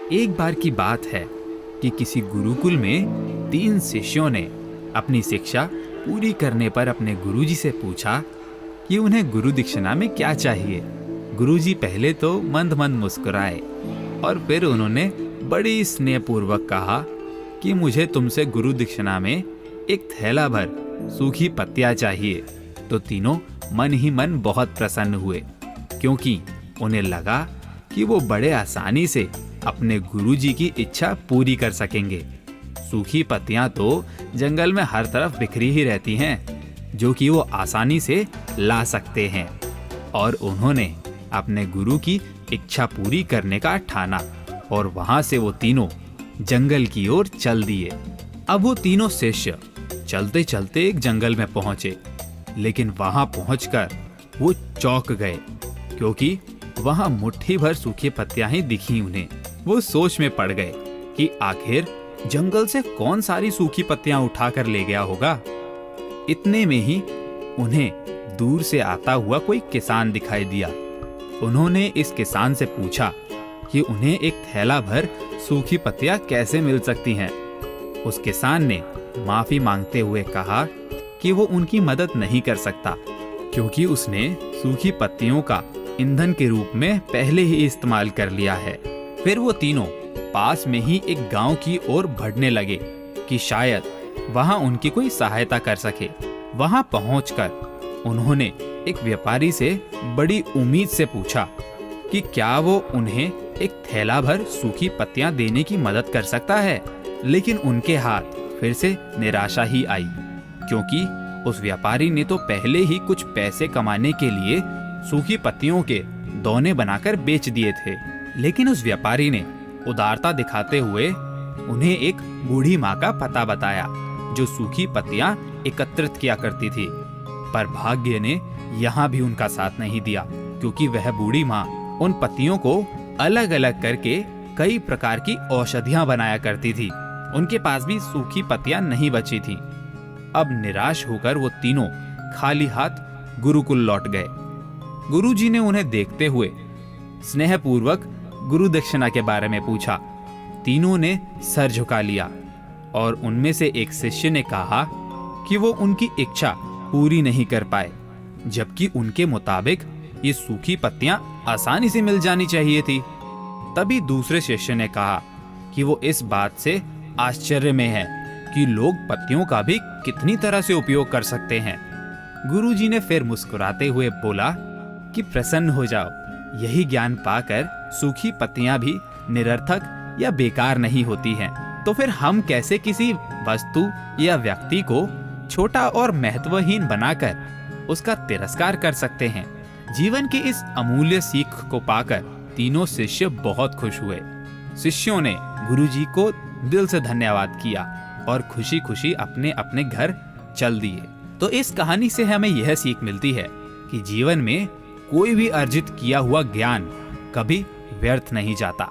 एक बार की बात है कि किसी गुरुकुल में 3 शिष्यों ने अपनी शिक्षा पूरी करने पर अपने गुरुजी से पूछा कि उन्हें गुरु दक्षिणा में क्या चाहिए। गुरुजी पहले तो मंद मंद मुस्कुराए और फिर उन्होंने बड़ी स्नेहपूर्वक कहा कि मुझे तुमसे गुरु दक्षिणा में एक थैला भर सूखी पत्तियां चाहिए। तो तीनों मन ही मन बहुत प्रसन्न हुए, क्योंकि उन्हें लगा कि वो बड़े आसानी से अपने गुरुजी की इच्छा पूरी कर सकेंगे। सूखी पत्तियां तो जंगल में हर तरफ बिखरी ही रहती हैं, जो कि वो आसानी से ला सकते हैं। और उन्होंने अपने गुरु की इच्छा पूरी करने का ठाना और वहां से वो तीनों जंगल की ओर चल दिए। अब वो तीनों शिष्य चलते चलते एक जंगल में पहुंचे, लेकिन वहां पहुंचकर वो चौंक गए, क्योंकि वहां मुट्ठी भर सूखी पत्तियां ही दिखी उन्हें। वो सोच में पड़ गए कि आखिर जंगल से कौन सारी सूखी पत्तियां उठाकर ले गया होगा। इतने में ही उन्हें दूर से आता हुआ कोई किसान दिखाई दिया। उन्होंने इस किसान से पूछा कि उन्हें एक थैला भर सूखी पत्तियां कैसे मिल सकती हैं। उस किसान ने माफी मांगते हुए कहा कि वो उनकी मदद नहीं कर सकता, क्योंकि उसने सूखी पत्तियों का ईंधन के रूप में पहले ही इस्तेमाल कर लिया है। फिर वो तीनों पास में ही एक गांव की ओर बढ़ने लगे कि शायद वहां उनकी कोई सहायता कर सके। वहां पहुंचकर उन्होंने एक व्यापारी से बड़ी उम्मीद से पूछा कि क्या वो उन्हें एक थैला भर सूखी पत्तियां देने की मदद कर सकता है। लेकिन उनके हाथ फिर से निराशा ही आई, क्योंकि उस व्यापारी ने तो पहले ही कुछ पैसे कमाने के लिए सूखी पत्तियों के दोने बनाकर बेच दिए थे। लेकिन उस व्यापारी ने उदारता दिखाते हुए उन्हें एक बूढ़ी माँ का पता बताया, जो सूखी पत्तियां एकत्रित किया करती थी। पर भाग्य ने यहाँ भी उनका साथ नहीं दिया, क्योंकि वह बूढ़ी माँ उन पत्तियों को अलग अलग करके कई प्रकार की औषधियां बनाया करती थी। उनके पास भी सूखी पत्तियां नहीं बची थी। अब निराश होकर वो तीनों खाली हाथ गुरुकुल लौट गए। गुरुजी ने उन्हें देखते हुए स्नेहपूर्वक गुरु दक्षिणा के बारे में पूछा। तीनों ने सर झुका लिया और उनमें से एक शिष्य ने कहा कि वो उनकी इच्छा पूरी नहीं कर पाए, जबकि उनके मुताबिक ये सूखी पत्तियां आसानी से मिल जानी चाहिए थी। तभी दूसरे शिष्य ने कहा कि वो इस बात से आश्चर्य में है कि लोग पत्तियों का भी कितनी तरह से उपयोग कर सकते हैं। गुरुजी ने फिर मुस्कुराते हुए बोला कि प्रसन्न हो जाओ, यही ज्ञान पाकर सूखी पत्तियां भी निरर्थक या बेकार नहीं होती हैं। तो फिर हम कैसे किसी वस्तु या व्यक्ति को छोटा और महत्वहीन बनाकर उसका तिरस्कार कर सकते हैं। जीवन की इस अमूल्य सीख को पाकर तीनों शिष्य बहुत खुश हुए। शिष्यों ने गुरुजी को दिल से धन्यवाद किया और खुशी खुशी अपने अपने घर चल दिए। तो इस कहानी से हमें यह सीख मिलती है कि जीवन में कोई भी अर्जित किया हुआ ज्ञान कभी व्यर्थ नहीं जाता।